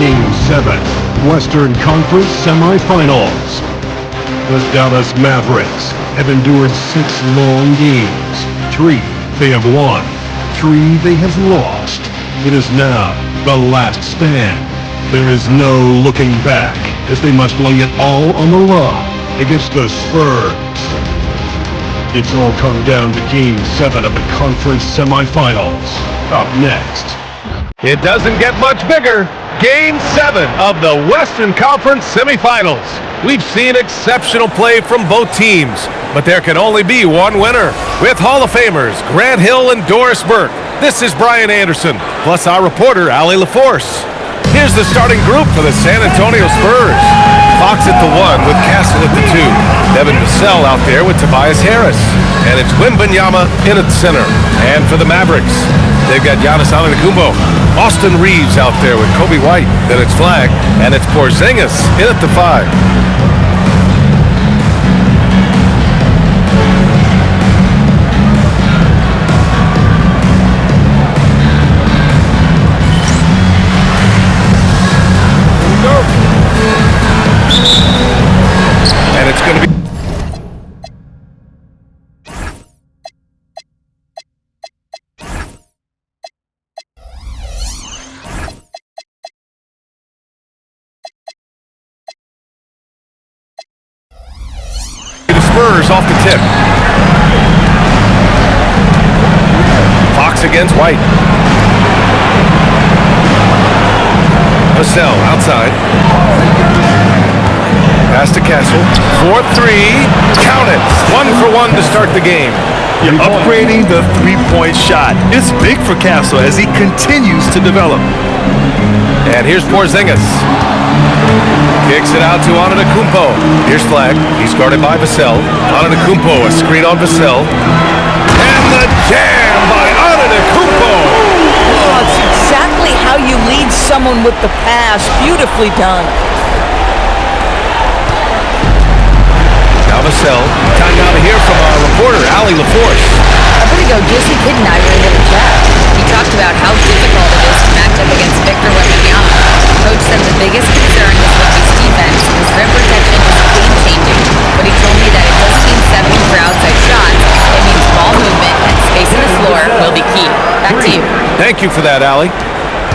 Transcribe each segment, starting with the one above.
Game 7, Western Conference Semifinals. The Dallas Mavericks have endured 6 long games. 3 they have won, 3 they have lost. It is now the last stand. There is no looking back, as they must lay it all on the line against the Spurs. It's all come down to Game 7 of the conference semifinals. Up next. It doesn't get much bigger. Game 7 of the Western Conference semifinals. We've seen exceptional play from both teams, but there can only be one winner. With Hall of Famers Grant Hill and Doris Burke, this is Brian Anderson, plus our reporter, Allie LaForce. Here's the starting group for the San Antonio Spurs. Fox at the 1 with Castle at the 2. Devin Vassell out there with Tobias Harris. And it's Wembanyama in at center. And for the Mavericks, they've got Giannis Antetokounmpo. Austin Reeves out there with Kobe White. Then it's Flag. And it's Porzingis in at the 5. And it's going to be the Spurs off the tip. Fox against White. Vassell outside. Pass to Castle. 4-3. Count it. 1 for 1 to start the game. You're upgrading the three-point shot. It's big for Castle as he continues to develop. And here's Porzingis. Kicks it out to Antetokounmpo. Here's Flag. He's guarded by Vassell. Antetokounmpo, a screen on Vassell. And the jam by Antetokounmpo. Oh, it's exactly how you lead someone with the pass. Beautifully done. Now Vassell. Time now to hear from our reporter, Allie LaForce. A bit ago, Jason Kidd and I were able to chat. He talked about how difficult it is to match up against Victor Wembanyama. Coach said the biggest concern with Wemby's defense is rim protection is game-changing, but he told me that it doesn't mean settling for outside shots. It means ball movement and space in the floor will be key. Back to you. Thank you for that, Allie.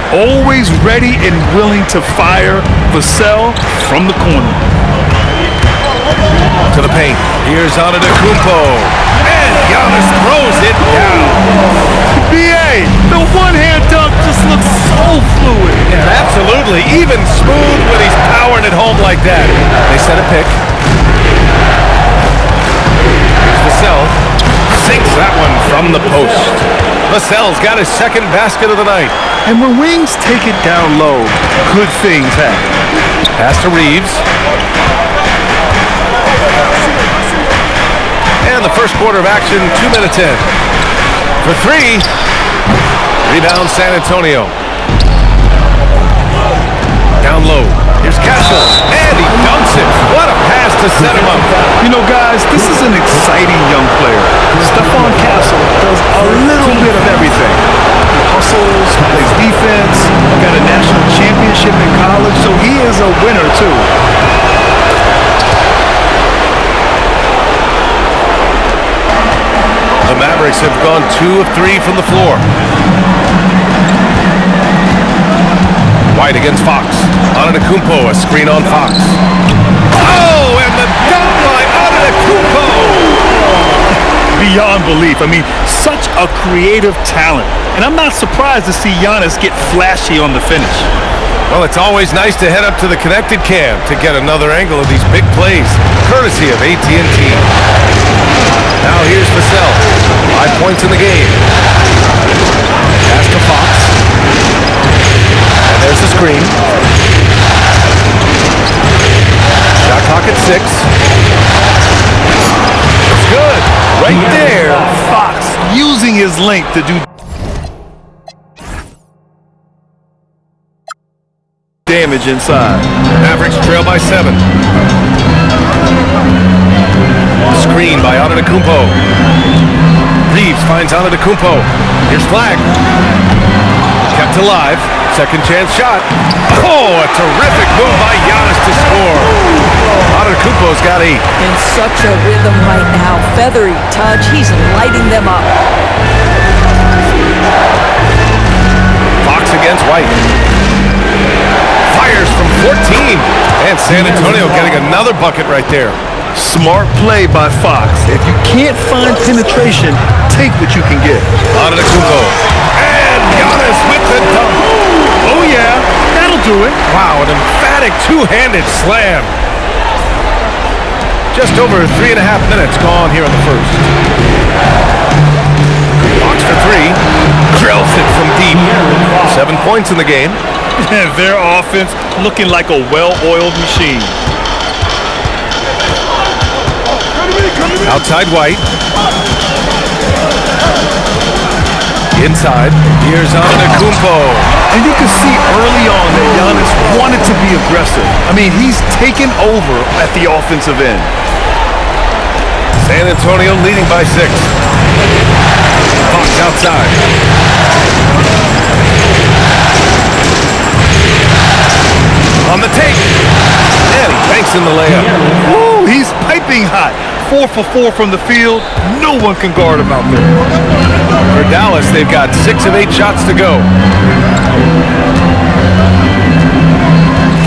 Always ready and willing to fire Vassell from the corner. To the paint. Here's Antetokounmpo. And Giannis throws it down. BA, the one-hand dunk just looks so fluid. Yeah, absolutely. Even smooth when he's powering it home like that. They set a pick. Here's Vassell. Sinks that one from the post. Vassell's got his second basket of the night. And when wings take it down low, good things happen. Pass to Reeves. And the first quarter of action, 2 minutes in. For 3. Rebound San Antonio. Down low. Here's Castle. And he dunks it. What a pass to set him up. You know, guys, this is an exciting young player. Stephon Castle does a little bit of everything. He hustles, plays defense, got a national championship in college, so he is a winner, too. The Mavericks have gone 2 of 3 from the floor. White against Fox. Antetokounmpo, a screen on Fox. Oh, and the dunk by Antetokounmpo! Beyond belief. I mean, such a creative talent. And I'm not surprised to see Giannis get flashy on the finish. Well, it's always nice to head up to the connected cam to get another angle of these big plays, courtesy of AT&T. Now here's Vassell. 5 points in the game. Pass to Fox. And there's the screen. Shot clock at 6. It's good. Right there. Fox using his length to do damage inside. Mavericks trail by 7. Screen by Antetokounmpo. Reeves finds Antetokounmpo. Here's Flag. Kept to live. Second chance shot. Oh, a terrific move by Giannis to score. Antetokounmpo's got 8. In such a rhythm right now. Feathery touch. He's lighting them up. Fox against White. Fires from 14. And San Antonio getting another bucket right there. Smart play by Fox. If you can't find penetration, take what you can get. Antetokounmpo. And Giannis with the dunk. Oh yeah, that'll do it. Wow, an emphatic two-handed slam. Just over 3.5 minutes gone here in the first. Fox for 3. Drills it from deep. 7 points in the game. Their offense looking like a well-oiled machine. Outside White. Inside. Here's Antetokounmpo. And you can see early on that Giannis wanted to be aggressive. I mean, he's taken over at the offensive end. San Antonio leading by 6. Fox outside. On the take. And he banks in the layup. Woo, he's piping hot. 4 for 4 from the field. No one can guard him out there. For Dallas, they've got 6 of 8 shots to go.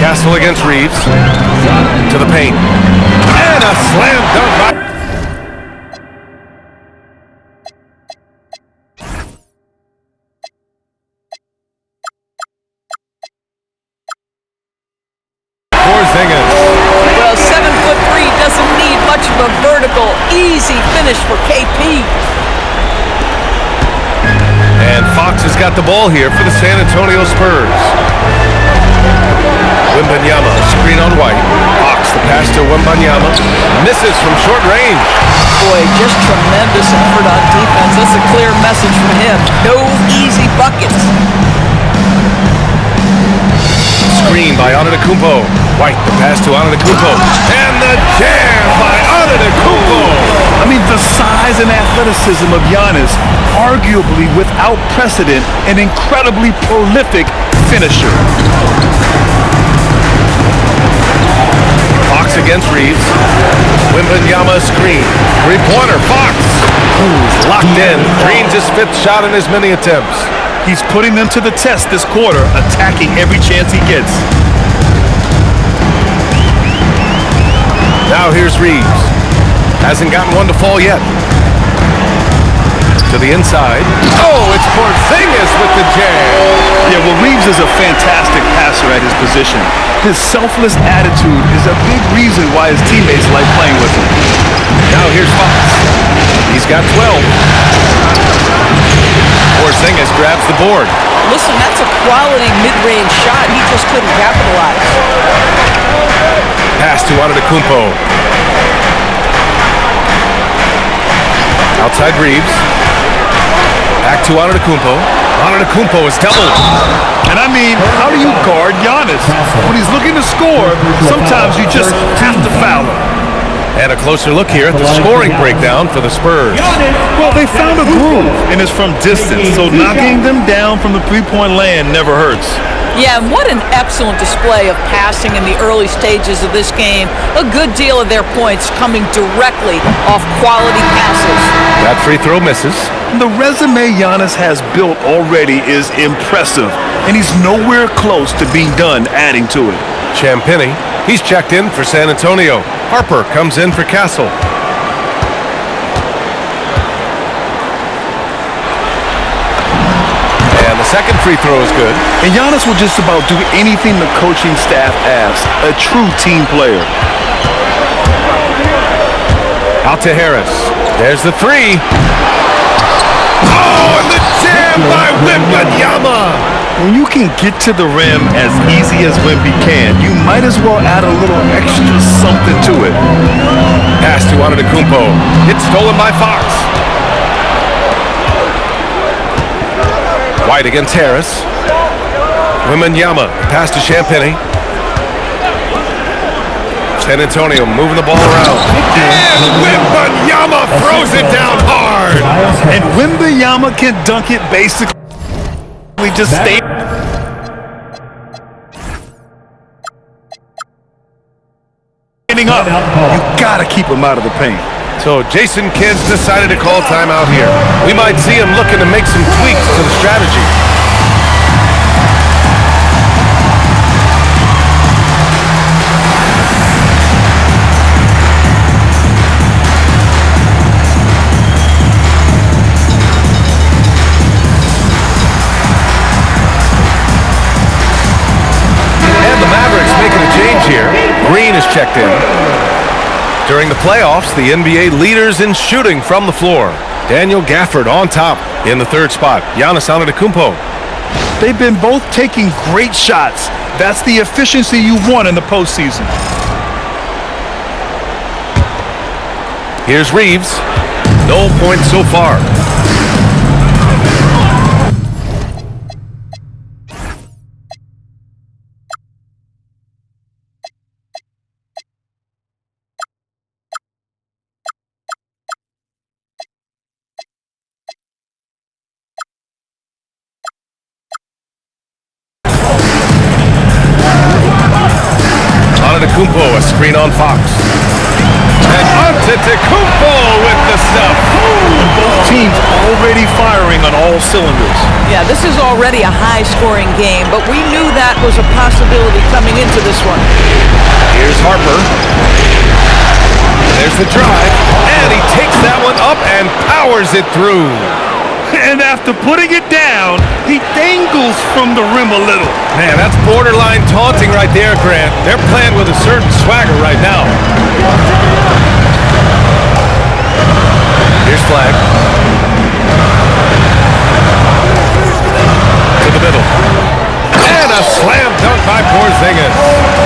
Castle against Reeves. To the paint. And a slam dunk by... Well, 7'3" doesn't need much of a vertical, easy finish for KP. And Fox has got the ball here for the San Antonio Spurs. Wembanyama, screen on White. Fox, the pass to Wembanyama. Misses from short range. Boy, just tremendous effort on defense. That's a clear message from him. No easy buckets. Screen by Antetokounmpo. White, the pass to Antetokounmpo. And the jam by Antetokounmpo. I mean, the size and athleticism of Giannis, arguably without precedent, an incredibly prolific finisher. Fox against Reeves. Wembanyama screen. Three-pointer, Fox. Who's locked in. Dreams his 5th shot in as many attempts. He's putting them to the test this quarter, attacking every chance he gets. Now here's Reeves. Hasn't gotten one to fall yet. To the inside. Oh, it's Porzingis with the jam. Yeah, well, Reeves is a fantastic passer at his position. His selfless attitude is a big reason why his teammates like playing with him. Now here's Fox. He's got 12. Porzingis grabs the board. Listen, that's a quality mid-range shot. He just couldn't capitalize. Pass to Antetokounmpo. Outside Reeves. Back to Antetokounmpo. Antetokounmpo is doubled. And I mean, how do you guard Giannis? When he's looking to score, sometimes you just have to foul him. And a closer look here at the scoring breakdown for the Spurs. Well, they found a groove, and it's from distance, so knocking them down from the three-point land never hurts. Yeah, and what an excellent display of passing in the early stages of this game. A good deal of their points coming directly off quality passes. That free throw misses. The resume Giannis has built already is impressive, and he's nowhere close to being done adding to it. Champagny, he's checked in for San Antonio. Harper comes in for Castle. And the second free throw is good. And Giannis will just about do anything the coaching staff asks. A true team player. Out to Harris. There's the three. Oh, and the jam by Wembanyama. When you can get to the rim as easy as Wemby can, you might as well add a little extra something to it. Pass to Antetokounmpo. It's stolen by Fox. White against Harris. Wembanyama. Pass to Champagny. San Antonio moving the ball around. And Wembanyama throws it down hard. And Wembanyama can dunk it basically We just stay. Standing up. You gotta keep him out of the paint. So Jason Kidd's decided to call timeout here. We might see him looking to make some tweaks to the strategy. And the Mavericks making a change here. Green is checked in. During the playoffs, the NBA leaders in shooting from the floor. Daniel Gafford on top in the third spot. Giannis Antetokounmpo. They've been both taking great shots. That's the efficiency you want in the postseason. Here's Reeves. No points so far. Antetokounmpo, a screen on Fox. And Antetokounmpo with the stuff. Both teams already firing on all cylinders. Yeah, this is already a high-scoring game, but we knew that was a possibility coming into this one. Here's Harper. There's the drive, and he takes that one up and powers it through. And after putting it down, he dangles from the rim a little. Man, that's borderline taunting right there, Grant. They're playing with a certain swagger right now. Here's Flag. To the middle. And a slam dunk by Porzingis.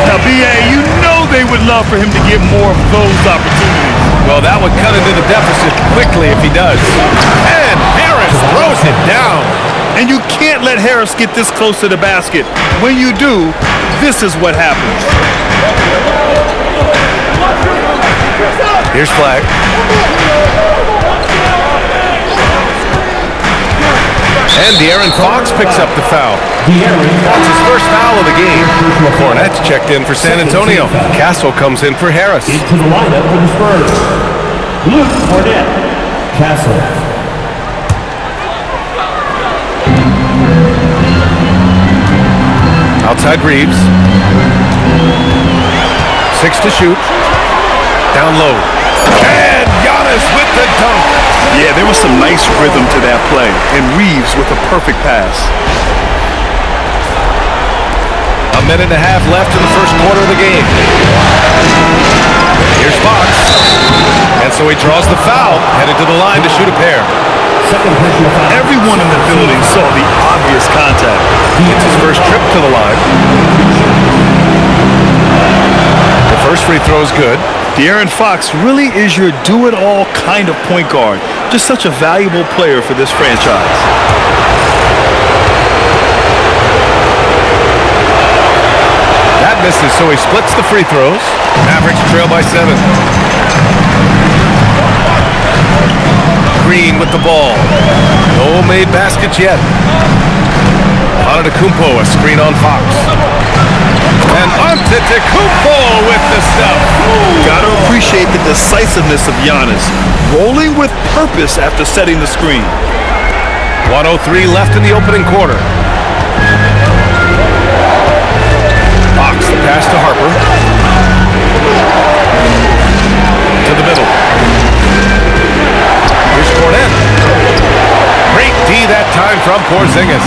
Now, B.A., you know they would love for him to get more of those opportunities. Well, that would cut into the deficit quickly if he does. And Harris throws it down. And you can't let Harris get this close to the basket. When you do, this is what happens. Here's Flag. And De'Aaron Fox picks up the foul. That's his first foul of the game. Cornette's checked in for San Antonio. Castle comes in for Harris. Into the lineup for the Spurs. Luke Cornette. Castle. Outside Reeves. 6 to shoot. Down low. And Giannis with the dunk. Yeah, there was some nice rhythm to that play. And Reeves with a perfect pass. A minute and a half left in the first quarter of the game. Here's Fox. And so he draws the foul, headed to the line to shoot a pair. Everyone in the building saw the obvious contact. It's his first trip to the line. The first free throw is good. De'Aaron Fox really is your do-it-all kind of point guard. Just such a valuable player for this franchise. That misses, so he splits the free throws. Mavericks trail by 7. Green with the ball. No made baskets yet. Antetokounmpo, a screen on Fox. And Antetokounmpo with the stuff. Gotta appreciate the decisiveness of Giannis. Rolling with purpose after setting the screen. 1:03 left in the opening quarter. Fox, the pass to Harper. To the middle. Here's Cornette. Great D that time from Porzingis.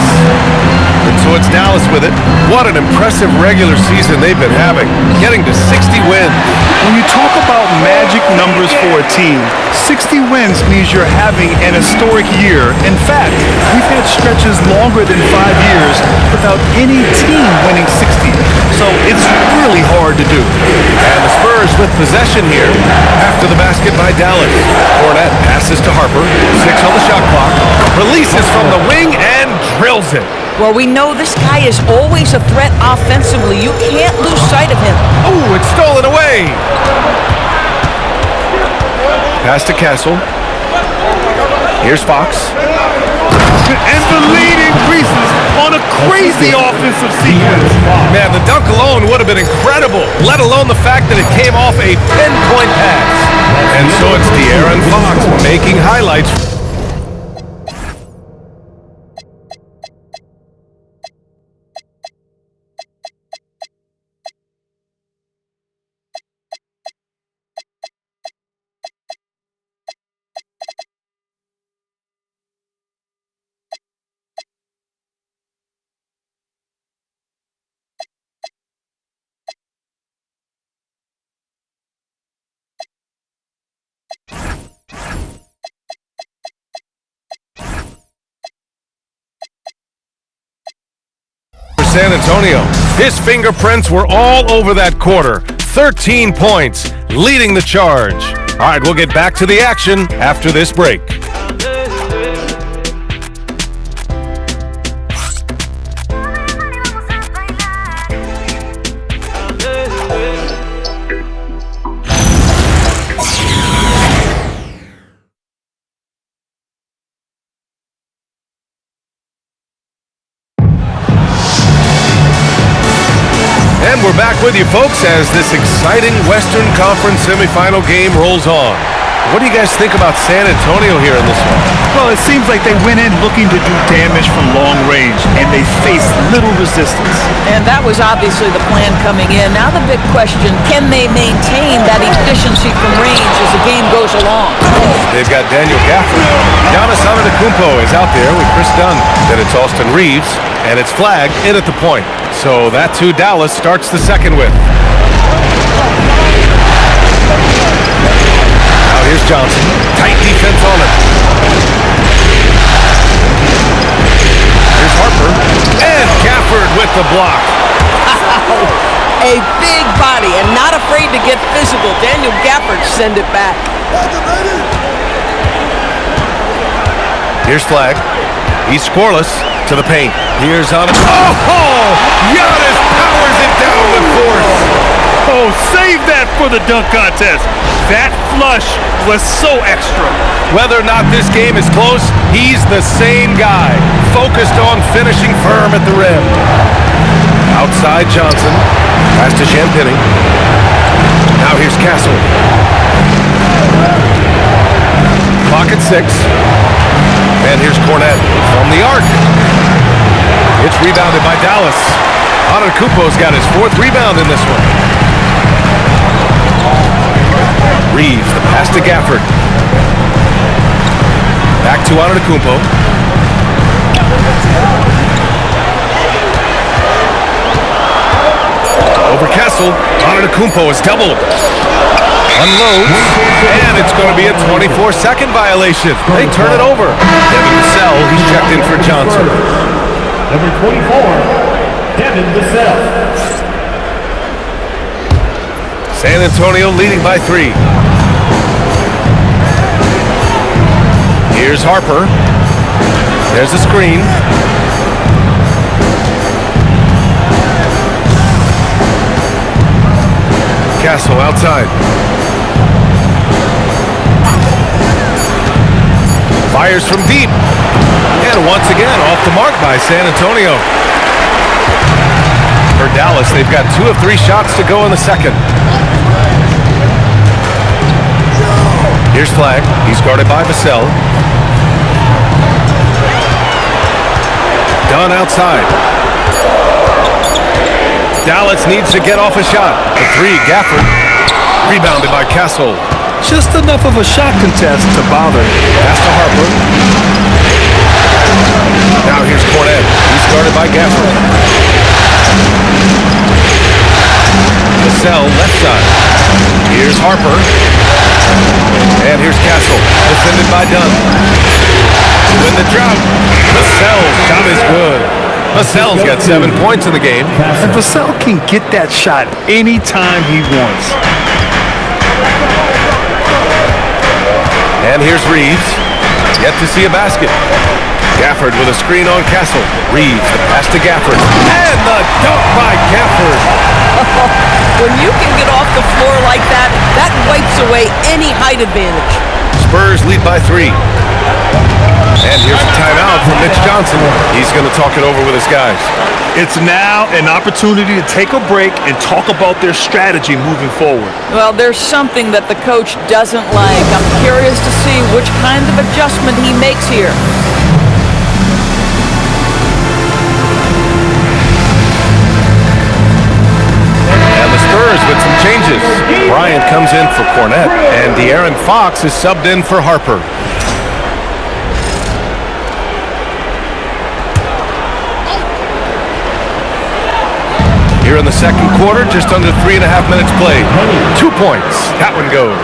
And so it's Dallas with it. What an impressive regular season they've been having. Getting to 60 wins. When you talk about magic numbers for a team, 60 wins means you're having an historic year. In fact, we've had stretches longer than 5 years without any team winning 60. So it's really hard to do. And the Spurs with possession here after the basket by Dallas. Cornette passes to Harper. 6 on the shot clock. Releases from the wing and drills it. Well, we know this guy is always a threat offensively. You can't lose sight of him. Oh, it's stolen away. Pass to Castle. Here's Fox. And the lead increases on a crazy offensive sequence. Man, the dunk alone would have been incredible, let alone the fact that it came off a pinpoint pass. And so it's De'Aaron Fox making highlights. San Antonio. His fingerprints were all over that quarter. 13 points, leading the charge. All right, we'll get back to the action after this break. And we're back with you, folks, as this exciting Western Conference semifinal game rolls on. What do you guys think about San Antonio here in this one? Well, it seems like they went in looking to do damage from long range, and they faced little resistance. And that was obviously the plan coming in. Now the big question, can they maintain that efficiency from range as the game goes along? They've got Daniel Gafford. Giannis Antetokounmpo is out there with Chris Dunn. Then it's Austin Reeves, and it's flagged in at the point. So that's who Dallas starts the second with. Now here's Johnson. Tight defense on him. Here's Harper. And Gafford with the block. A big body and not afraid to get physical. Daniel Gafford send it back. Here's Flag. He's scoreless to the paint. Here's on. Oh! Giannis powers it down with force. Oh, save that for the dunk contest. That flush was so extra. Whether or not this game is close, he's the same guy, focused on finishing firm at the rim. Outside Johnson, pass to Champagny. Now here's Castle. Clock at 6. And here's Cornette from the arc. It's rebounded by Dallas. Antetokounmpo's got his 4th rebound in this one. Reeves, the pass to Gafford. Back to Antetokounmpo. Over Kessel. Antetokounmpo is doubled. Unloads, and it's going to be a 24-second violation. They turn it over. Devin Vassell, he's checked in for Johnson. Number 24, Devin Vassell. San Antonio leading by 3. Here's Harper. There's a screen. Castle outside. Fires from deep. And once again, off the mark by San Antonio. For Dallas, they've got 2 of 3 shots to go in the second. Here's Flag. He's guarded by Vassell. Dunn outside. Dallas needs to get off a shot. The 3, Gafford. Rebounded by Castle. Just enough of a shot contest to bother. Pass to Harper. Now here's Cornette. He's guarded by Gafford. Vassell left side. Here's Harper. And here's Castle. Defended by Dunn. To win the drought. Vassell's shot is good. Vassell's got 7 points in the game. And Vassell can get that shot anytime he wants. And here's Reeves. Yet to see a basket. Gafford with a screen on Castle. Reeves, the pass to Gafford. And the dunk by Gafford. When you can get off the floor like that, that wipes away any height advantage. Spurs lead by 3. And here's a timeout from Mitch Johnson. He's going to talk it over with his guys. It's now an opportunity to take a break and talk about their strategy moving forward. Well, there's something that the coach doesn't like. I'm curious to see which kind of adjustment he makes here. And the Spurs with some changes. Bryant comes in for Cornette, and De'Aaron Fox is subbed in for Harper. Here in the second quarter, just under 3.5 minutes played. 2 points. That one goes.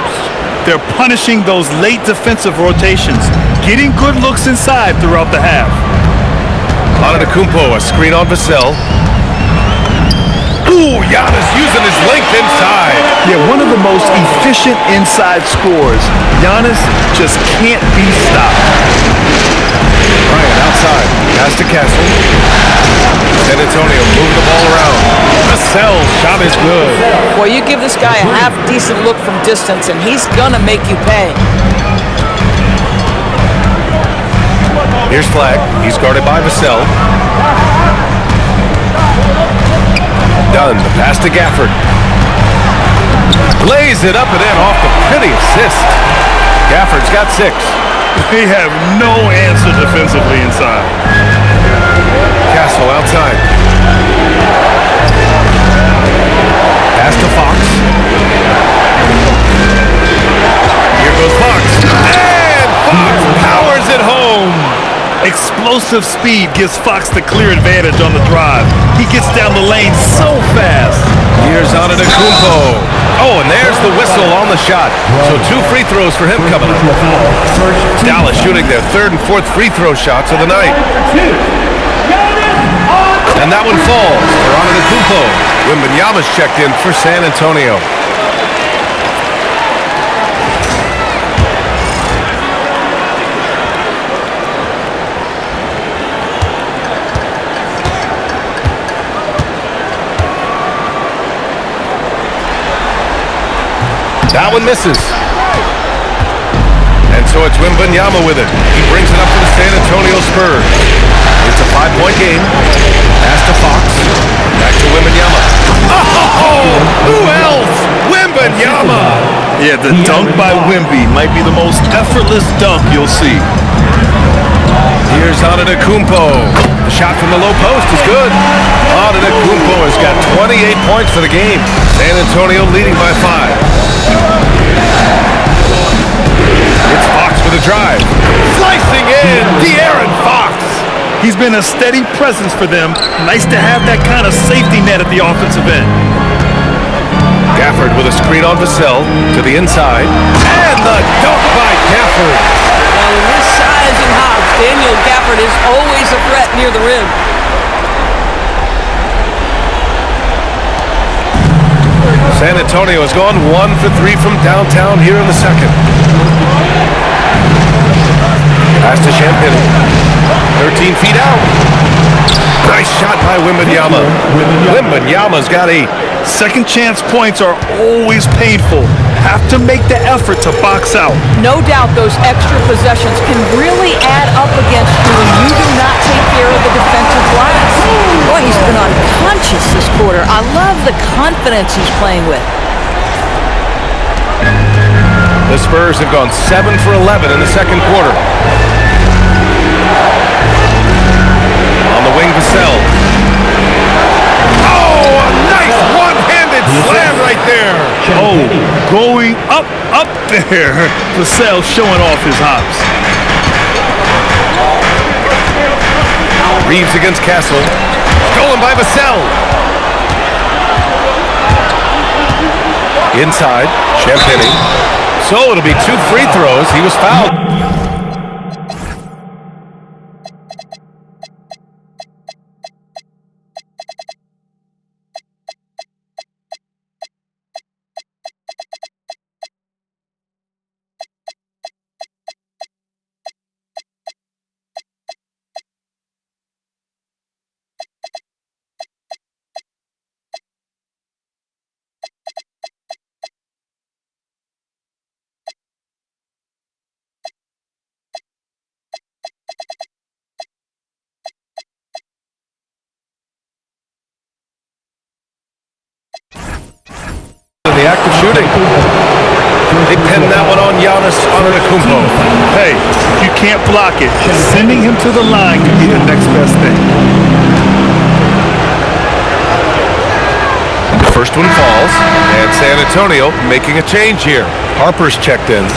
They're punishing those late defensive rotations, getting good looks inside throughout the half. Antetokounmpo, a screen on Vassell. Ooh, Giannis using his length inside. Yeah, one of the most efficient inside scorers. Giannis just can't be stopped. Bryant outside. Pass to Castle. San Antonio moving the ball around. Vassell's shot is good. Well, you give this guy a half-decent look from distance, and he's gonna make you pay. Here's Flag. He's guarded by Vassell. Dunn, the pass to Gafford. Lays it up and in off the pretty assist. Gafford's got 6. They have no answer defensively inside. Castle outside. Pass to Fox. Here goes Fox. And Fox powers it home. Explosive speed gives Fox the clear advantage on the drive. He gets down the lane so fast. Here's Antetokounmpo. Oh, and there's the whistle on the shot. So 2 free throws for him coming up. Dallas shooting their 3rd and 4th free throw shots of the night. And that one falls for Antetokounmpo. Wembanyama's checked in for San Antonio. That one misses. And so it's Wembanyama with it. He brings it up for the San Antonio Spurs. It's a 5-point game. Pass to Fox. Back to Wembanyama. Oh, who else? Wembanyama. Yeah, the dunk by Wemby might be the most effortless dunk you'll see. Here's Antetokounmpo. The shot from the low post is good. Antetokounmpo has got 28 points for the game. San Antonio leading by 5. It's Fox with a drive. Slicing in, De'Aaron Fox. He's been a steady presence for them. Nice to have that kind of safety net at the offensive end. Gafford with a screen on Vassell to the inside. And the dunk by Gafford. Well, with his size and hops, Daniel Gafford is always a threat near the rim. San Antonio has gone 1 for 3 from downtown here in the second. Pass to Champagne. 13 feet out. Nice shot by Wembanyama. Wembanyama's got 8. Second chance points are always painful. Have to make the effort to box out. No doubt those extra possessions can really add up against you when you do not take care of the defensive glass. Boy, he's been unconscious this quarter. I love the confidence he's playing with. The Spurs have gone 7 for 11 in the second quarter. On the wing, Vassell. Oh, a nice one-handed slam right there. Oh, going up there. Vassell showing off his hops. Reeves against Castle. Stolen by Vassell. Inside, Champagne. So it'll be 2 free throws. He was fouled. shooting. They pinned that one on Giannis Antetokounmpo. Hey, you can't block it. Sending him to the line could be the next best thing. The first one falls, and San Antonio making a change here. Harper's checked in.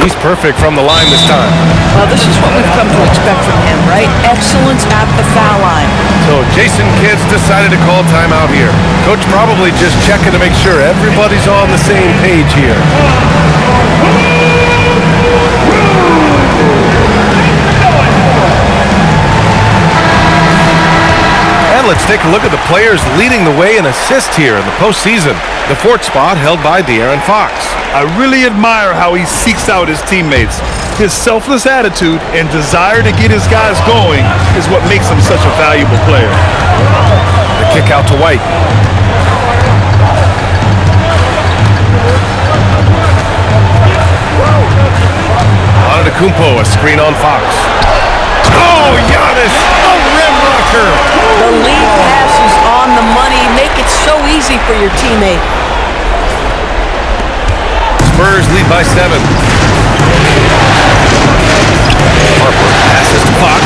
He's perfect from the line this time. Well, this is what we've come to expect from him, right? Excellence at the foul line. So Jason Kidd's decided to call timeout here. Coach probably just checking to make sure everybody's on the same page here. And let's take a look at the players leading the way in assists here in the postseason. The fourth spot held by De'Aaron Fox. I really admire how he seeks out his teammates. His selfless attitude and desire to get his guys going is what makes him such a valuable player. The kick out to White. Antetokounmpo, a screen on Fox. Oh, Giannis, a rim rocker. The lead pass is on the money. Make it so easy for your teammate. Spurs lead by 7. Harper passes to Fox.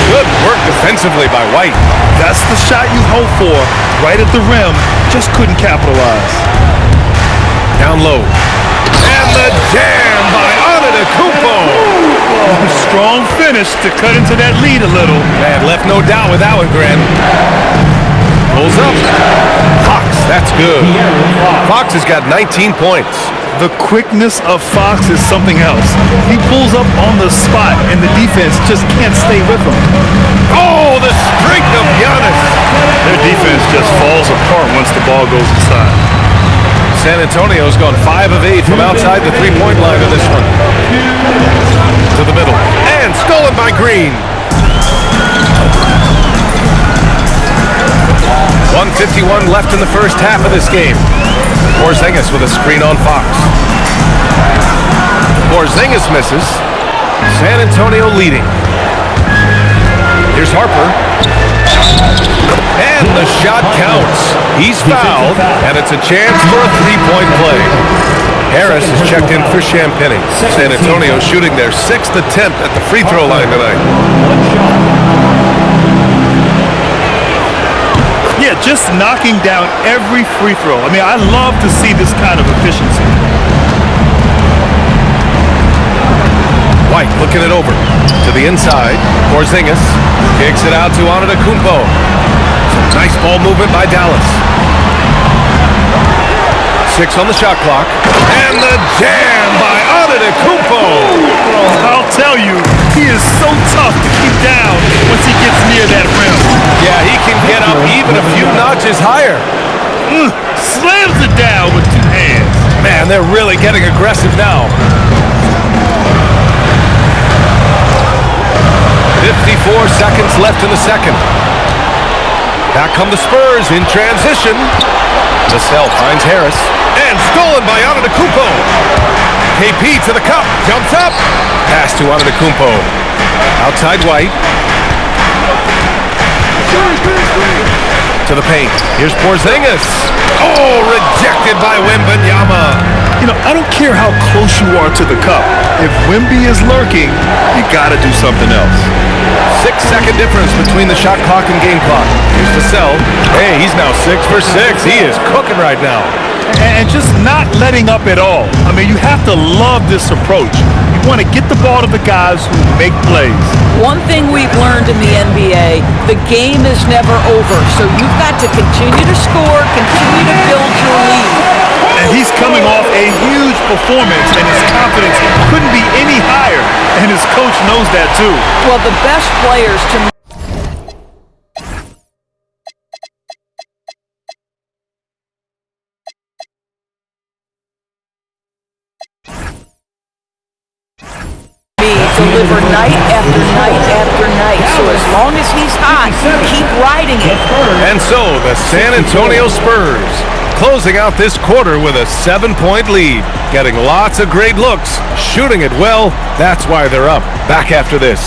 Good work defensively by White. That's the shot you hope for. Right at the rim, just couldn't capitalize. Down low. And the jam by Antetokounmpo. Strong finish to cut into that lead a little. Man, left no doubt with that one, Grant. Pulls up. Fox, that's good. Fox has got 19 points. The quickness of Fox is something else. He pulls up on the spot, and the defense just can't stay with him. Oh, the streak of Giannis. Their defense just falls apart once the ball goes inside. San Antonio's gone 5 of 8 from outside the three-point line in this one. To the middle. And stolen by Green. 1:51 left in the first half of this game. Porzingis with a screen on Fox. Porzingis misses. San Antonio leading. Here's Harper. And the shot counts. He's fouled, and it's a chance for a three-point play. Harris is checked in for Champagny. San Antonio shooting their 6th attempt at the free throw line tonight. Yeah, just knocking down every free throw. I mean, I love to see this kind of efficiency. White looking it over to the inside. Porzingis kicks it out to Antetokounmpo. Nice ball movement by Dallas. 6 on the shot clock. And the jam by Antetokounmpo. I'll tell you, he is so tough to keep down once he gets near that rim. Yeah, he can get up even a few notches higher. Slams it down with 2 hands. Man, they're really getting aggressive now. 54 seconds left in the second. Back come the Spurs in transition. Vassell finds Harris. And stolen by Antetokounmpo. KP to the cup. Jumps up. Pass to Antetokounmpo. Outside White. To the paint. Here's Porzingis. Oh, rejected by Wembanyama. You know, I don't care how close you are to the cup. If Wemby is lurking, you gotta do something else. 6-second difference between the shot clock and game clock. Here's Vassell. Hey, he's now 6 for 6. He is cooking right now. And just not letting up at all. I mean, you have to love this approach. You want to get the ball to the guys who make plays. One thing we've learned in the NBA, the game is never over. So you've got to continue to score, continue to build your lead. And he's coming off a huge performance, and his confidence couldn't be any higher. And his coach knows that too. Well, the best players to deliver night after night after night. So as long as he's hot, keep riding it. And so the San Antonio Spurs closing out this quarter with a 7-point lead. Getting lots of great looks, shooting it well. That's why they're up. Back after this.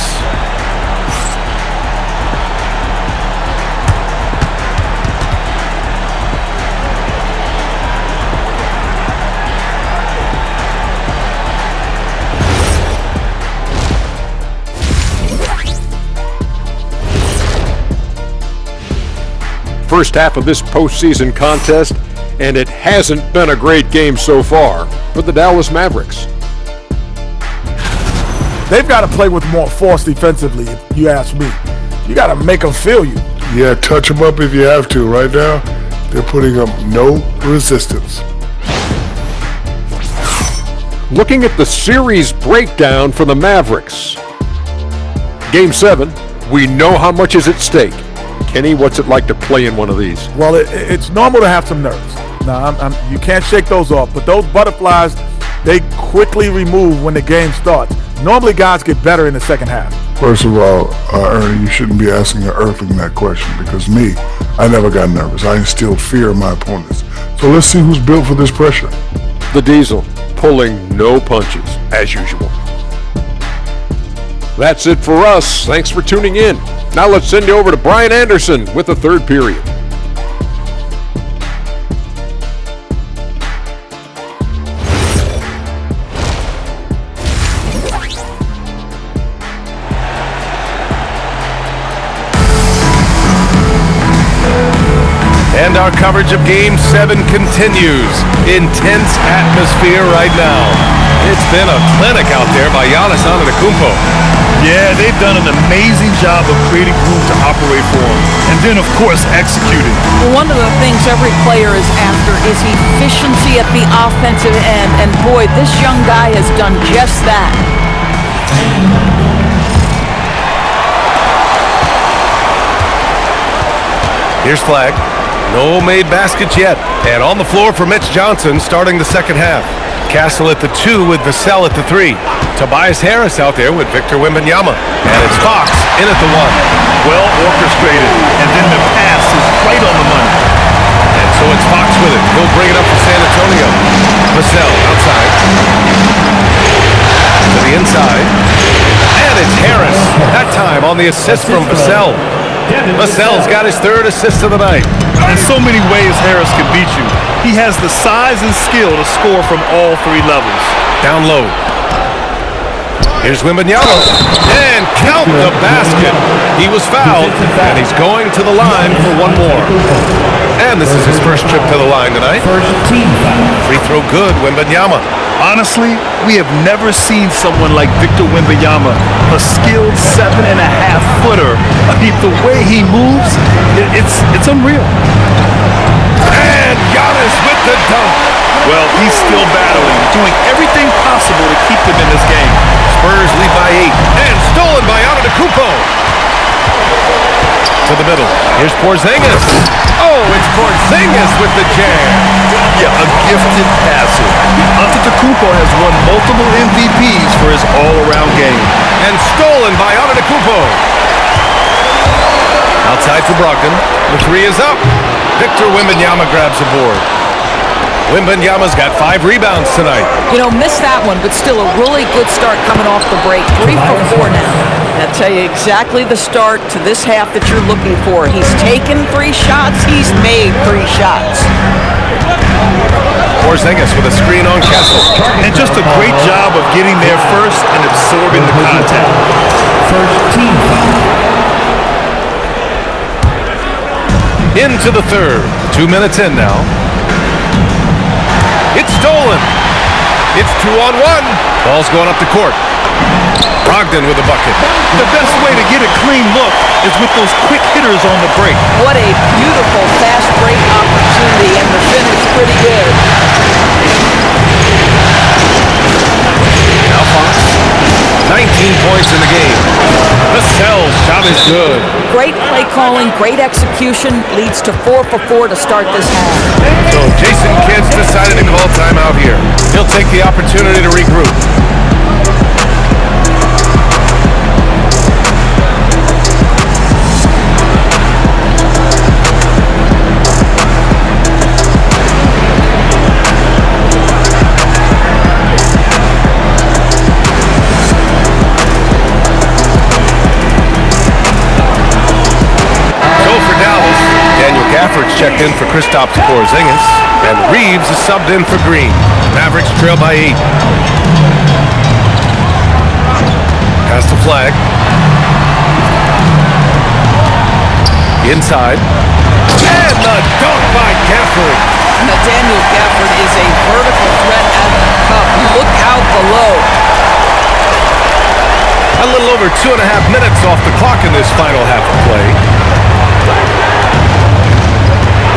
first half of this postseason contest, and it hasn't been a great game so far for the Dallas Mavericks. They've got to play with more force defensively, if you ask me. You got to make them feel you. Yeah, touch them up if you have to. Right now, they're putting up no resistance. Looking at the series breakdown for the Mavericks. Game 7, we know how much is at stake. Kenny, what's it like to play in one of these? Well, it's normal to have some nerves. Now, you can't shake those off, but those butterflies, they quickly remove when the game starts. Normally, guys get better in the second half. First of all, Ernie, you shouldn't be asking an earthling that question because I never got nervous. I instilled fear in my opponents. So let's see who's built for this pressure. The Diesel pulling no punches, as usual. That's it for us. Thanks for tuning in. Now let's send you over to Brian Anderson with the third period. And our coverage of Game 7 continues. Intense atmosphere right now. It's been a clinic out there by Giannis Antetokounmpo. Yeah, they've done an amazing job of creating room to operate for him. And then, of course, executing. Well, one of the things every player is after is efficiency at the offensive end. And boy, this young guy has done just that. Here's flag. No made baskets yet. And on the floor for Mitch Johnson starting the second half. Castle at the 2 with Vassell at the 3. Tobias Harris out there with Victor Wembanyama. And it's Fox in at the 1. Well orchestrated. And then the pass is right on the money. And so it's Fox with it. He'll bring it up for San Antonio. Vassell outside. To the inside. And it's Harris. That time on the assist from Vassell. Vassell's got his third assist of the night. In so many ways, Harris can beat you. He has the size and skill to score from all 3 levels. Down low. Here's Wembanyama. And count the basket. He was fouled, and he's going to the line for one more. And this is his first trip to the line tonight. Free throw good, Wembanyama. Honestly, we have never seen someone like Victor Wembanyama, a skilled 7.5-footer. I mean, the way he moves, it's unreal. And Giannis with the dunk. Well, he's still battling, doing everything possible to keep them in this game. Spurs lead by 8. And stolen by Antetokounmpo. To the middle. Here's Porzingis. Oh, it's Porzingis with the jam. Yeah, a gifted passer. Antetokounmpo has won multiple MVPs for his all-around game. And stolen by Antetokounmpo. Outside for Brogdon. The 3 is up. Victor Wembanyama grabs the board. Wembanyama's got 5 rebounds tonight. You know, missed that one, but still a really good start coming off the break. 3 for 4 now. I'll tell you exactly the start to this half that you're looking for. He's taken 3 shots. He's made 3 shots. Porzingis with a screen on Kessel. And just a great job of getting there first and absorbing the contact. First team foul. Into the third. 2 minutes in now. It's stolen. It's 2-on-1. Ball's going up the court. Brogdon with a bucket. The best way to get a clean look is with those quick hitters on the break. What a beautiful fast break opportunity, and the finish pretty good. Now Fox. 19 points in the game. Vassell's shot is good. Great play calling, great execution, leads to 4 for 4 to start this half. So Jason Kidd's decided to call timeout here. He'll take the opportunity to regroup. Checked in for Kristaps Porzingis, and Reeves is subbed in for Green. Mavericks trail by 8. Pass the flag. Inside. And low. A little over 2.5 minutes off the clock in this final half of play.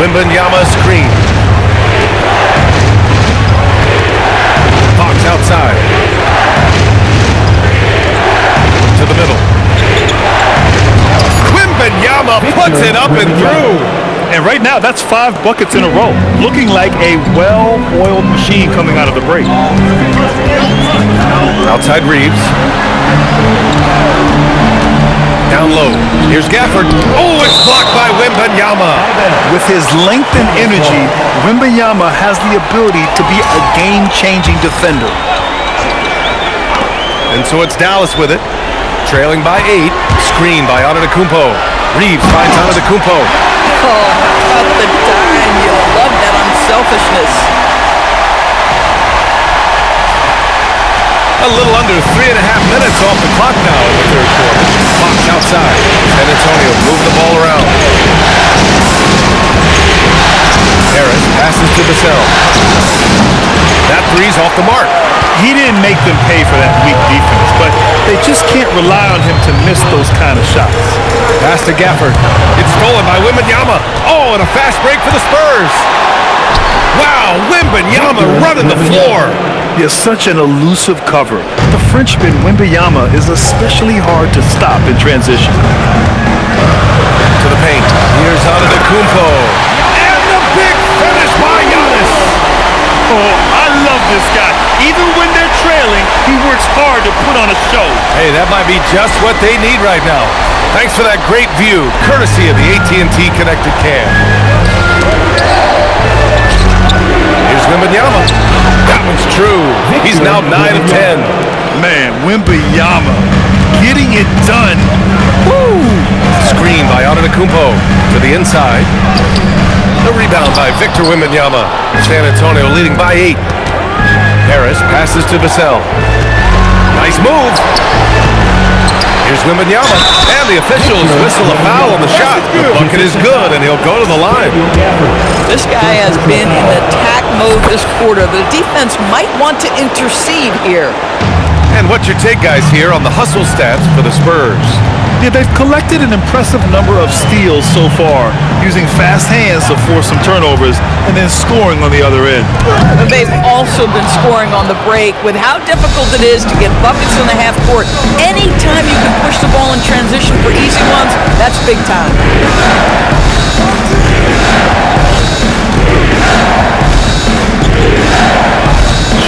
Wembanyama screen. Fox outside. To the middle. Wembanyama puts it up and through. And right now, that's 5 buckets in a row. Looking like a well-oiled machine coming out of the break. Outside Reeves. Down low. Here's Gafford. Oh, it's blocked by Wembanyama. With his length and energy, Wembanyama has the ability to be a game-changing defender. And so it's Dallas with it. Trailing by 8. Screen by Antetokounmpo. Reeves finds Antetokounmpo. Oh, up the dime. You love that unselfishness. A little under 3.5 minutes off the clock now in the third quarter. Fox outside. San Antonio move the ball around. Harris passes to Vassell. That three's off the mark. He didn't make them pay for that weak defense, but they just can't rely on him to miss those kind of shots. Pass to Gafford. It's stolen by Wembanyama. Oh, and a fast break for the Spurs. Wow, Wembanyama running the floor. He has such an elusive cover. The Frenchman Wembanyama is especially hard to stop in transition. To the paint. Here's Antetokounmpo. And the big finish by Giannis. Oh, I love this guy. Even when they're trailing, he works hard to put on a show. Hey, that might be just what they need right now. Thanks for that great view, courtesy of the AT&T Connected Cam. Here's Wembanyama. That one's true. He's now 9 of 10. Man, Wembanyama getting it done. Woo! Screen by Antetokounmpo to the inside. The rebound by Victor Wembanyama. San Antonio leading by 8. Harris passes to Vassell. Nice move. Here's Wembanyama. And the officials whistle a foul on the shot. The bucket is good, and he'll go to the line. This guy has been in attack mode this quarter. The defense might want to intercede here. And what's your take, guys, here on the hustle stats for the Spurs? Yeah, they've collected an impressive number of steals so far, using fast hands to force some turnovers and then scoring on the other end. And they've also been scoring on the break. With how difficult it is to get buckets in the half court, anytime you can push the ball in transition for easy ones, that's big time.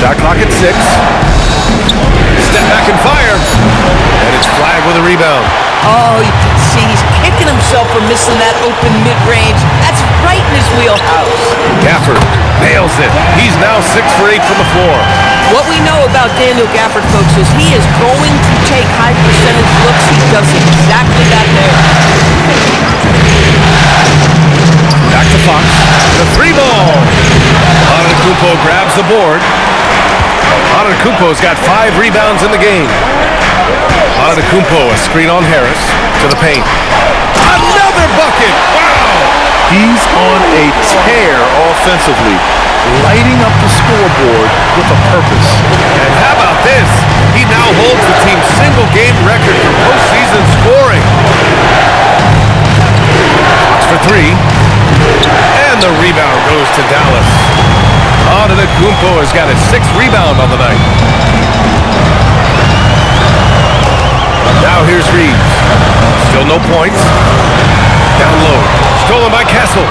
Shot clock at 6. Step back and fire. And it's flagged with a rebound. Oh, you can see he's kicking himself for missing that open mid-range. That's right in his wheelhouse. Gafford nails it. He's now 6 for 8 from the floor. What we know about Daniel Gafford, folks, is he is going to take high percentage looks. He does exactly that there. Back to Fox. The 3-ball. Antetokounmpo grabs the board. Antetokounmpo's got 5 rebounds in the game. Antetokounmpo, a screen on Harris to the paint. Another bucket! Wow! He's on a tear offensively, lighting up the scoreboard with a purpose. And how about this? He now holds the team's single-game record for postseason scoring. Fox for 3. And the rebound goes to Dallas. Antetokounmpo has got his 6th rebound on the night. Now here's Reeves. Still no points. Down low. Stolen by Kessel.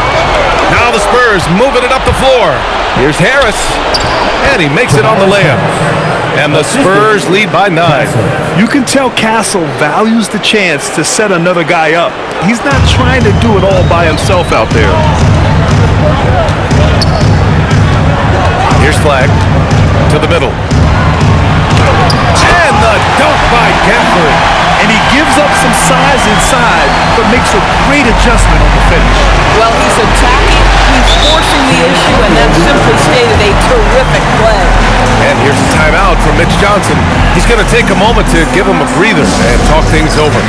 Now the Spurs moving it up the floor. Here's Harris. And he makes it on the layup. And the Spurs lead by 9. You can tell Castle values the chance to set another guy up. He's not trying to do it all by himself out there. Here's Flag to the middle. And the dunk by Gafford. And he gives up some size inside, but makes a great adjustment on the finish. Well, he's attacking, he's forcing the issue, and that's simply stated a terrific play. And here's a timeout from Mitch Johnson. He's going to take a moment to give him a breather and talk things over.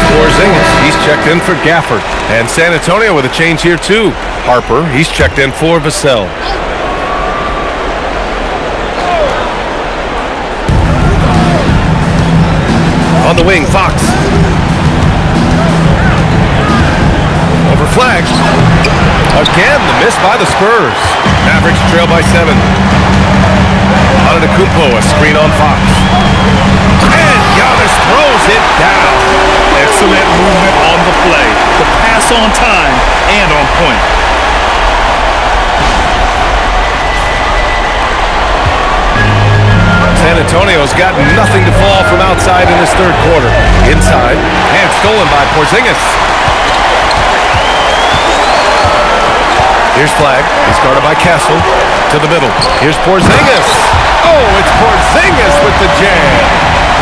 Porzingis. He's checked in for Gafford. And San Antonio with a change here too. Harper, he's checked in for Vassell. On the wing, Fox. Over flag. Again, the miss by the Spurs. Mavericks trail by 7. Antetokounmpo, a screen on Fox. And Giannis throws it down. Excellent movement on the play. The pass on time and on point. San Antonio's got nothing to fall from outside in this third quarter. Inside, and stolen by Porzingis. Here's Flag. He's guarded by Castle. To the middle. Here's Porzingis. Oh, it's Porzingis with the jam.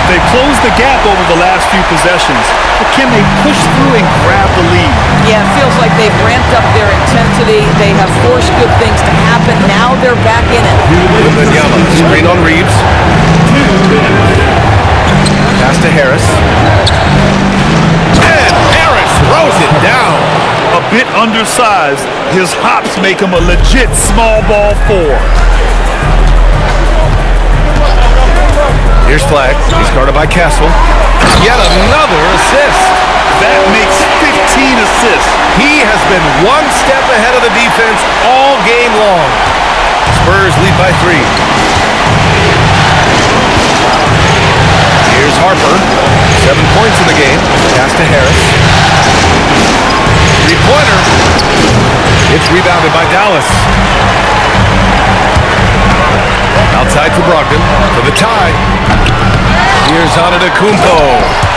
They closed the gap over the last few possessions, but can they push through and grab the lead? Yeah, it feels like they've ramped up their intensity. They have forced good things to happen. Now they're back in it. Wembanyama, screen on Reeves. Pass to Harris. And Harris throws it down. A bit undersized, his hops make him a legit small ball 4. Here's Flag. He's guarded by Castle. Yet another assist. That makes 15 assists. He has been one step ahead of the defense all game long. Spurs lead by 3. Here's Harper. 7 points in the game. Pass to Harris. Three-pointer. It's rebounded by Dallas. Outside for Brogdon. For the tie. Here's Antetokounmpo.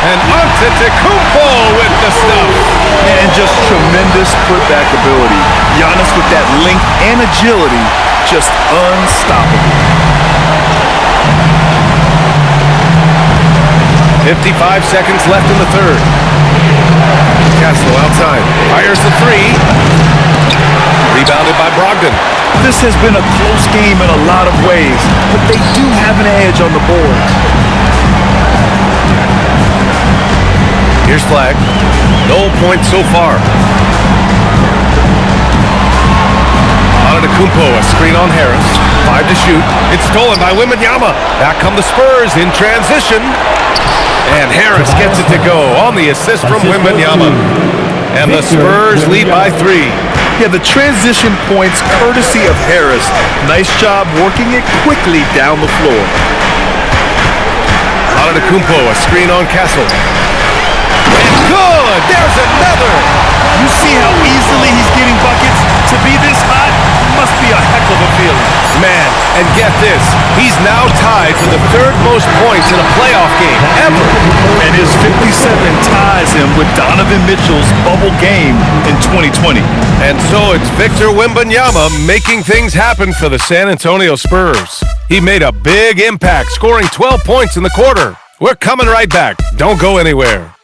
And Antetokounmpo with the stuff. And just tremendous putback ability. Giannis with that length and agility, just unstoppable. 55 seconds left in the third. Castle outside. Fires the 3. Rebounded by Brogdon. This has been a close game in a lot of ways, but they do have an edge on the board. Here's Flag. No points so far. Antetokounmpo, a screen on Harris. 5 to shoot. It's stolen by Wembanyama. Back come the Spurs in transition. And Harris gets it to go on the assist from Wembanyama. And the Spurs lead by 3. Yeah, the transition points courtesy of Harris. Nice job working it quickly down the floor. Antetokounmpo, a screen on Castle. And good! There's another! You see how easily he's getting buckets? To be this hot must be a heck of a feeling. Man, and get this, he's now tied for the 3rd most points in a playoff game ever. And his 57 ties him with Donovan Mitchell's bubble game in 2020. And so it's Victor Wembanyama making things happen for the San Antonio Spurs. He made a big impact, scoring 12 points in the quarter. We're coming right back. Don't go anywhere.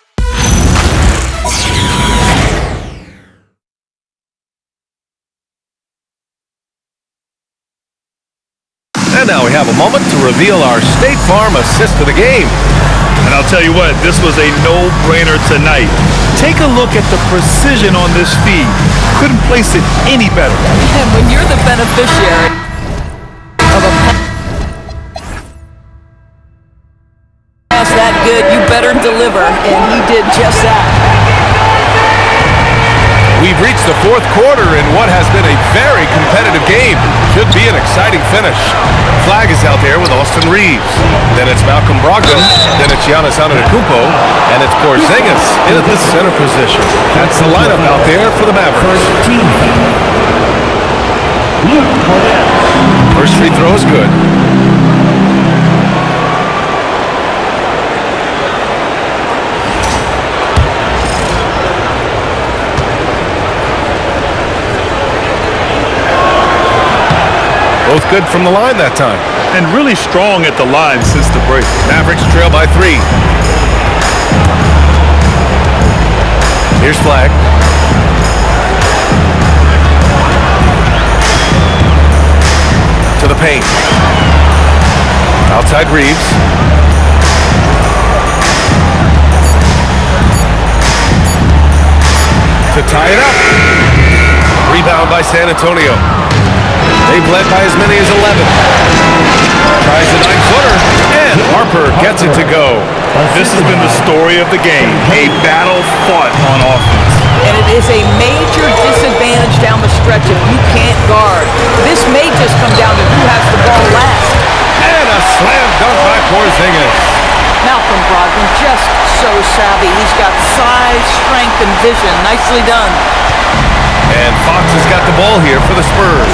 And now we have a moment to reveal our State Farm assist of the game. And I'll tell you what, this was a no-brainer tonight. Take a look at the precision on this feed. Couldn't place it any better. And when you're the beneficiary of a pass that good, you better deliver. And he did just that. We've reached the 4th quarter in what has been a very competitive game. Should be an exciting finish. Flag is out there with Austin Reeves. Then it's Malcolm Brogdon. Then it's Giannis Antetokounmpo. And it's Porzingis in at the center position. That's the lineup out there for the Mavericks. First free throw is good. Both good from the line that time. And really strong at the line since the break. Mavericks trail by 3. Here's Flag. To the paint. Outside Reeves. tie it up. Rebound by San Antonio. They've led by as many as 11. Tries a 9-footer, and Harper gets it to go. This has been the story of the game. A battle fought on offense. And it is a major disadvantage down the stretch if you can't guard. This may just come down to who has the ball last. And a slam dunk by Porzingis. Malcolm Brogdon just so savvy. He's got size, strength, and vision. Nicely done. And Fox has got the ball here for the Spurs.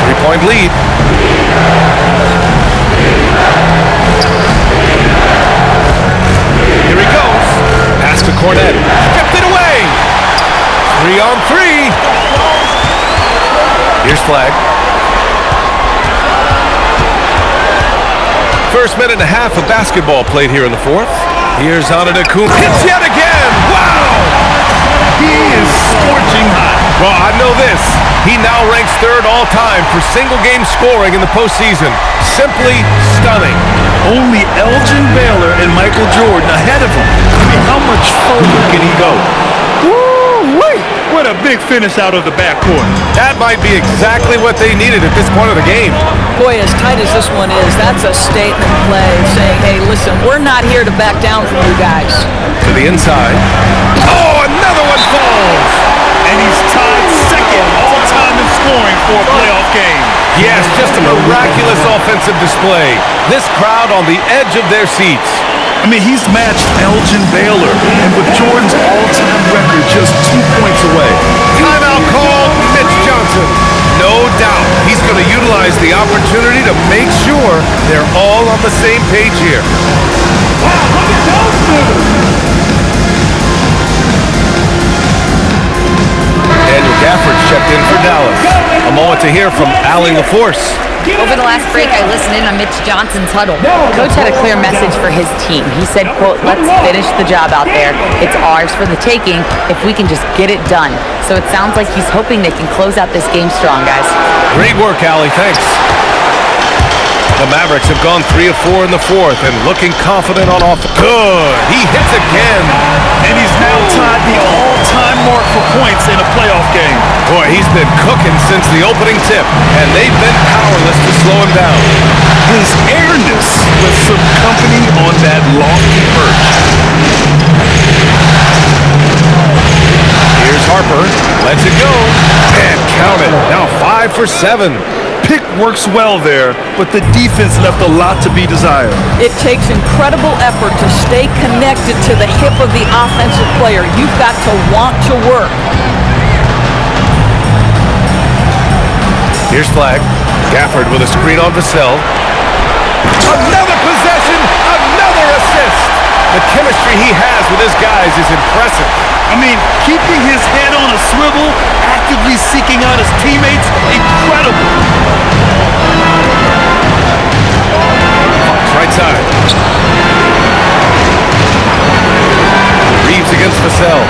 3-point lead. Here he goes. Pass to Cornette. Stripped it away. 3-on-3. Here's flag. First minute and a half of basketball played here in the fourth. Here's Antetokounmpo. Hits yet again. Wow. He is scorching hot. Well, I know this. He now ranks third all-time for single-game scoring in the postseason. Simply stunning. Only Elgin Baylor and Michael Jordan ahead of him. I mean, how much further can he go? Woo-wee! What a big finish out of the backcourt. That might be exactly what they needed at this point of the game. Boy, as tight as this one is, that's a statement play saying, hey, listen, we're not here to back down from you guys. To the inside. Oh, another one falls. And he's tied second all-time in scoring for a playoff game. Yes, just a miraculous offensive display. This crowd on the edge of their seats. I mean, he's matched Elgin Baylor, and with Jordan's all-time record just 2 points away. Timeout call, Mitch Johnson. No doubt he's going to utilize the opportunity to make sure they're all on the same page here. Wow, look at those moves. Daniel Gafford checked in for Dallas. A moment to hear from Allie LaForce. Over the last break, I listened in on Mitch Johnson's huddle. Coach had a clear message for his team. He said, quote, let's finish the job out there. It's ours for the taking if we can just get it done. So it sounds like he's hoping they can close out this game strong, guys. Great work, Allie. Thanks. The Mavericks have gone 3 of 4 in the fourth and looking confident on offense. Good. He hits again. And he's now tied the all-time mark for points in a playoff game. Boy, he's been cooking since the opening tip, and they've been powerless to slow him down. His airness with some company on that lofty perch. Here's Harper. Lets it go. And count it. Now 5 for 7. Pick works well there, but the defense left a lot to be desired. It takes incredible effort to stay connected to the hip of the offensive player. You've got to want to work. Here's flag. Gafford with a screen on Vassell. Another possession, another assist. The chemistry he has with his guys is impressive. I mean, keeping his head on a swivel, actively seeking out his teammates, incredible. Fox right side. Reeves against Vassell.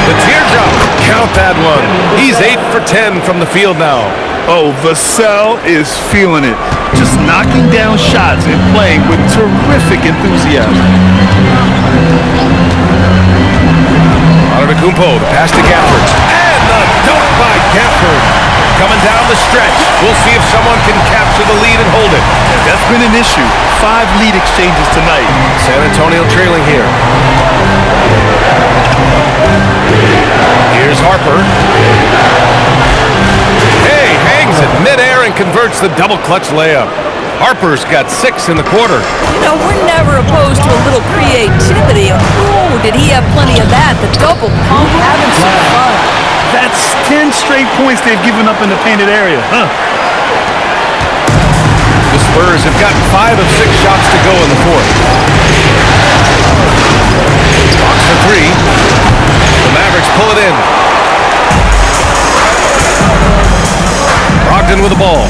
The teardrop. Count that one. He's 8 for 10 from the field now. Oh, Vassell is feeling it. Just knocking down shots and playing with terrific enthusiasm. Antetokounmpo, the pass to Gafford. And the dunk by Gafford. Coming down the stretch. We'll see if someone can capture the lead and hold it. That's been an issue. 5 lead exchanges tonight. San Antonio trailing here. Here's Harper. Hey, hangs it midair and converts the double clutch layup. Harper's got 6 in the quarter. You know, we're never opposed to a little creativity. Oh, did he have plenty of that? The double pump, having some fun. That's 10 straight points they've given up in the painted area, huh? The Spurs have gotten 5 of 6 shots to go in the fourth. Fox for 3. The Mavericks pull it in. Brogdon with the ball.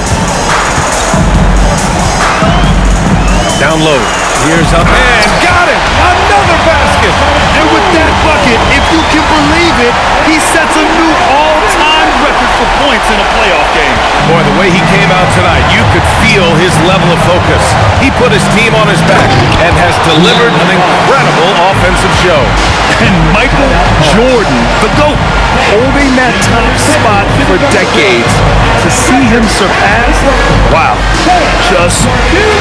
Down low. Here's up and got it! Another basket! And with that bucket, if you can believe it, he sets a new all-time record for points in a playoff game. Boy, the way he came out tonight, you could feel his level of focus. He put his team on his back and has delivered an incredible offensive show. And Michael Jordan, the GOAT, holding that top spot for decades. To see him surpass, wow, just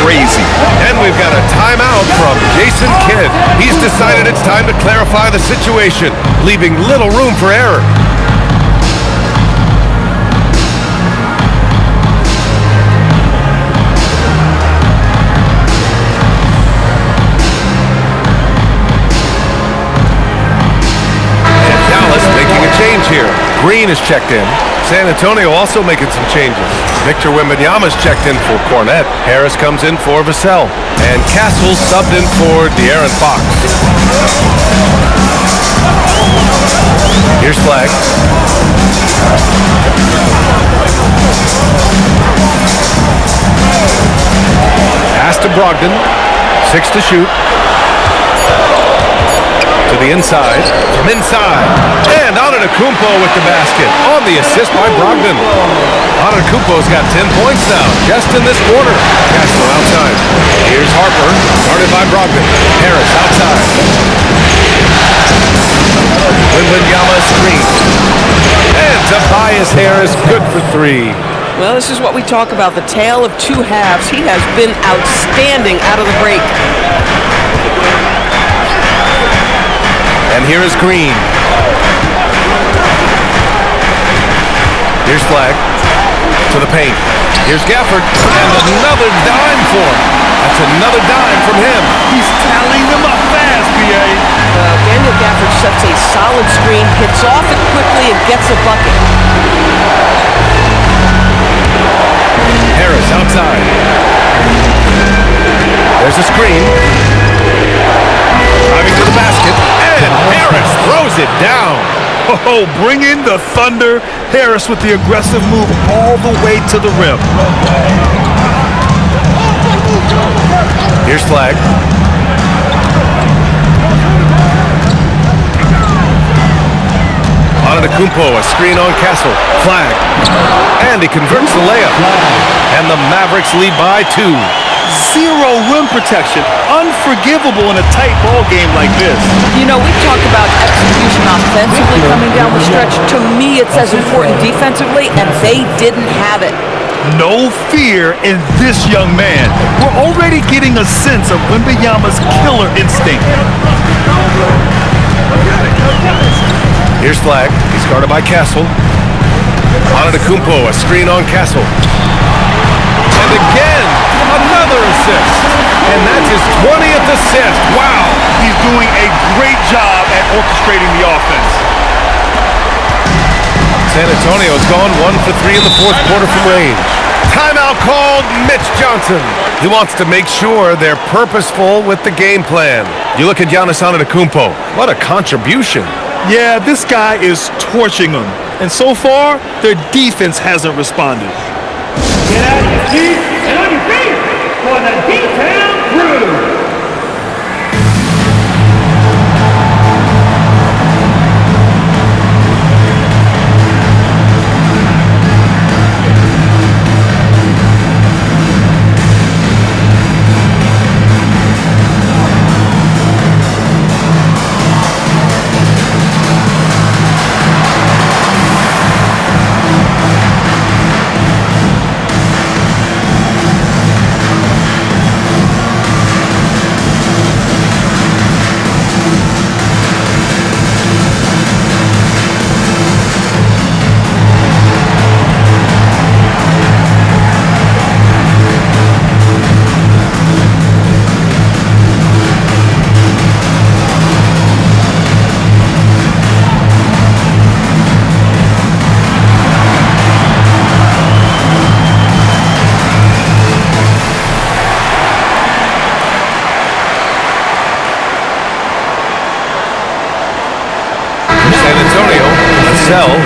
crazy. And we've got a timeout from Jason Kidd. He's decided it's time to clarify the situation, leaving little room for error. And Dallas making a change here. Green is checked in. San Antonio also making some changes. Victor Wembanyama's checked in for Cornette. Harris comes in for Vassell. And Castle's subbed in for De'Aaron Fox. Here's Flag. Pass to Brogdon. 6 to shoot. To the inside, from inside, and Antetokounmpo with the basket on the assist by Brogdon. Antetokounmpo's got 10 points now, just in this quarter. Castle outside. Here's Harper, guarded by Brogdon. Harris outside. Wembanyama screen. And Tobias Harris, good for 3. Well, this is what we talk about, the tale of two halves. He has been outstanding out of the break. And here is Green. Here's Flag. To the paint. Here's Gafford. And another dime for him. That's another dime from him. He's tallying them up fast, B.A. Daniel Gafford sets a solid screen, gets off it quickly, and gets a bucket. Harris outside. There's a screen. Driving to the basket. And Harris throws it down. Oh, bring in the thunder. Harris with the aggressive move all the way to the rim. Here's Flag. Antetokounmpo, a screen on Castle. Flag. And he converts the layup. And the Mavericks lead by 2. Zero rim protection. Unforgivable in a tight ball game like this. You know, we talk about execution offensively coming down the stretch. To me, it's as important defensively, and they didn't have it. No fear in this young man. We're already getting a sense of Wembanyama's killer instinct. Here's Flag. He's guarded by Castle. Antetokounmpo, a screen on Castle. And again, another assist. And that's his 20th assist. Wow. He's doing a great job at orchestrating the offense. San Antonio's gone 1 for 3 in the fourth quarter from range. Timeout called. Mitch Johnson. He wants to make sure they're purposeful with the game plan. You look at Giannis Antetokounmpo. What a contribution. Yeah, this guy is torching them. And so far, their defense hasn't responded. Get out of your seat and on your feet for the D-Town Crew.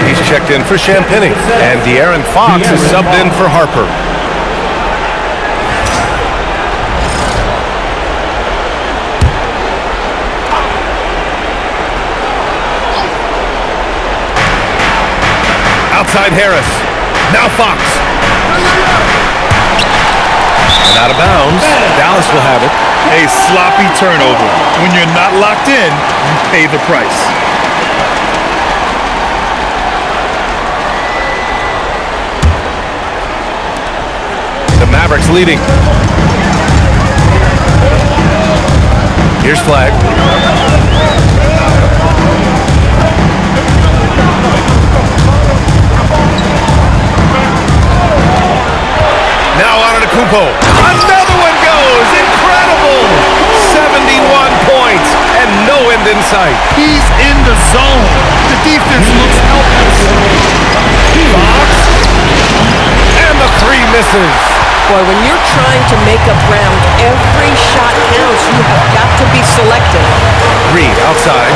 He's checked in for Champagny. And De'Aaron Fox is subbed in for Harper. Outside Harris. Now Fox. And out of bounds. Dallas will have it. A sloppy turnover. When you're not locked in, you pay the price. Mavericks leading. Here's flag. Now on to Kumpo. Another one goes. Incredible. 71 points and no end in sight. He's in the zone. The defense looks helpless. Fox. And the three misses. Boy, when you're trying to make up ground, every shot counts. You have got to be selective. Reed outside.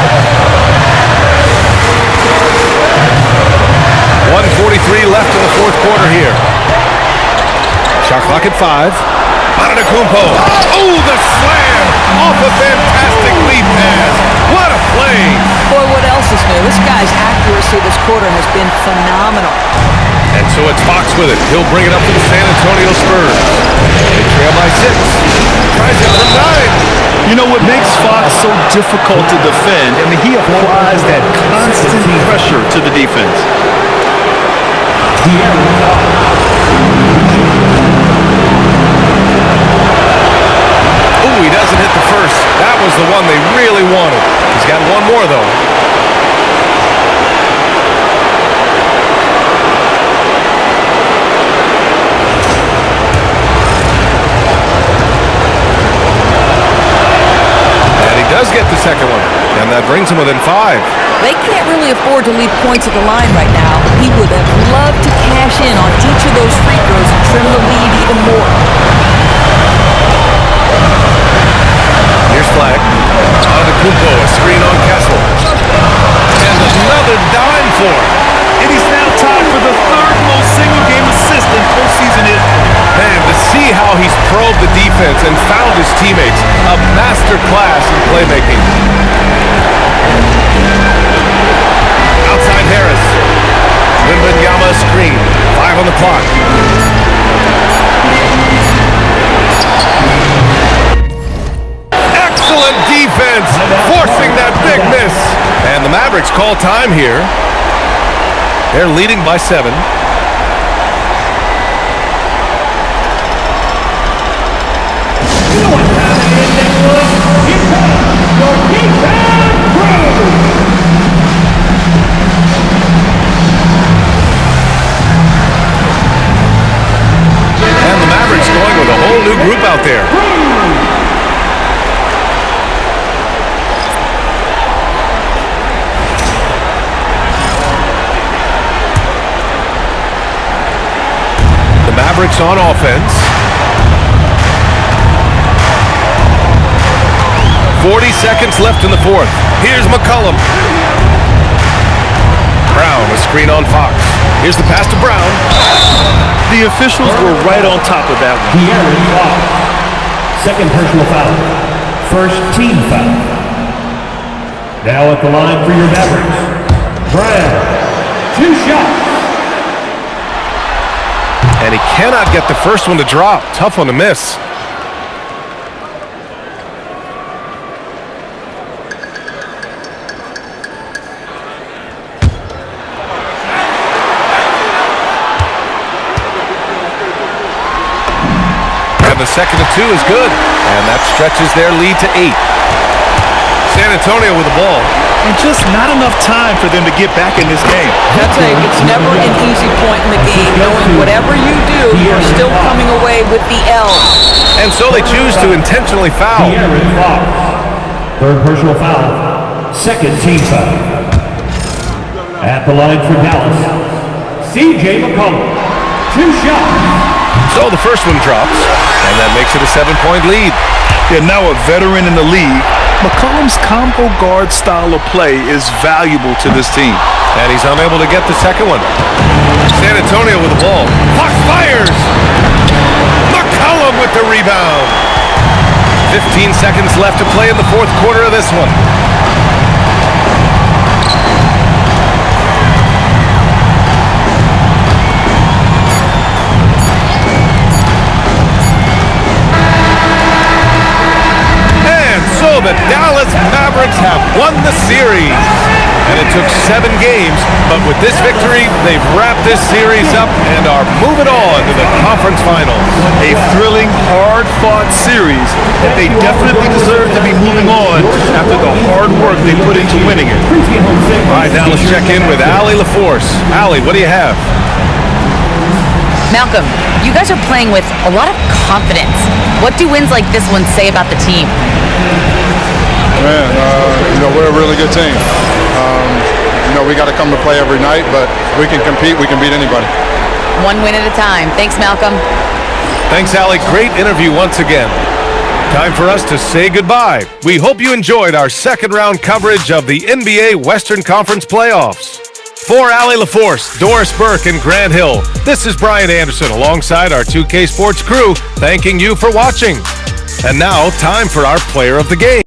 1:43 left in the fourth quarter here. Shot clock at 5. Antetokounmpo. Oh, the slam off a fantastic lead pass. What a play. Boy, what else is new? This guy's accuracy this quarter has been phenomenal. And so it's Fox with it. He'll bring it up to the San Antonio Spurs. They trail by 6. Tries it from 9. You know what makes Fox so difficult to defend? I mean, he applies that constant pressure to the defense. Ooh, he doesn't hit the first. That was the one they really wanted. He's got one more, though. And he does get the second one. And that brings him within 5. They can't really afford to leave points at the line right now. He would have loved to cash in on each of those free throws and trim the lead even more. Here's flag. Antetokounmpo, a screen on Kessel. And another dime for him. And he's now tied for the third most single-game assist in postseason history. Man, to see how he's probed the defense and found his teammates, a master class in playmaking. Outside Harris. Wembanyama screen. 5 on the clock. Excellent defense, forcing that big miss. And the Mavericks call time here. They're leading by 7. You know what time it is, next one? Here comes your D-Town crew! And the Mavericks going with a whole new group out there. The Mavericks on offense. 40 seconds left in the fourth. Here's McCollum. Brown, a screen on Fox. Here's the pass to Brown. The officials were right on top of that one. De'Aaron Fox. Second personal foul. First team foul. Now at the line for your Mavericks. Brown. 2 shots. And he cannot get the first one to drop. Tough one to miss. And the second of 2 is good. And that stretches their lead to 8. San Antonio with the ball. And just not enough time for them to get back in this game. I'll tell you, it's never an easy point in the game, knowing whatever you do, you're still coming away with the L. And so they choose to intentionally foul. De'Aaron Fox. Third personal foul. Second team foul. At the line for Dallas. C.J. McCollum. 2 shots. So the first one drops, and that makes it a 7-point lead. Yeah, now a veteran in the league, McCollum's combo guard style of play is valuable to this team. And he's unable to get the second one. San Antonio with the ball. Fox fires! McCollum with the rebound. 15 seconds left to play in the fourth quarter of this one. So the Dallas Mavericks have won the series. And in took 7 games, but with this victory, they've wrapped this series up and are moving on to the conference finals. A thrilling, hard-fought series that they definitely deserve to be moving on after the hard work they put into winning it. All right, now let's check in with Allie LaForce. Allie, what do you have? Malcolm, you guys are playing with a lot of confidence. What do wins like this one say about the team? Man, we're a really good team. We got to come to play every night, but we can compete. We can beat anybody. One win at a time. Thanks, Malcolm. Thanks, Allie. Great interview once again. Time for us to say goodbye. We hope you enjoyed our second-round coverage of the NBA Western Conference playoffs. For Allie LaForce, Doris Burke, and Grant Hill, this is Brian Anderson alongside our 2K Sports crew, thanking you for watching. And now, time for our player of the game.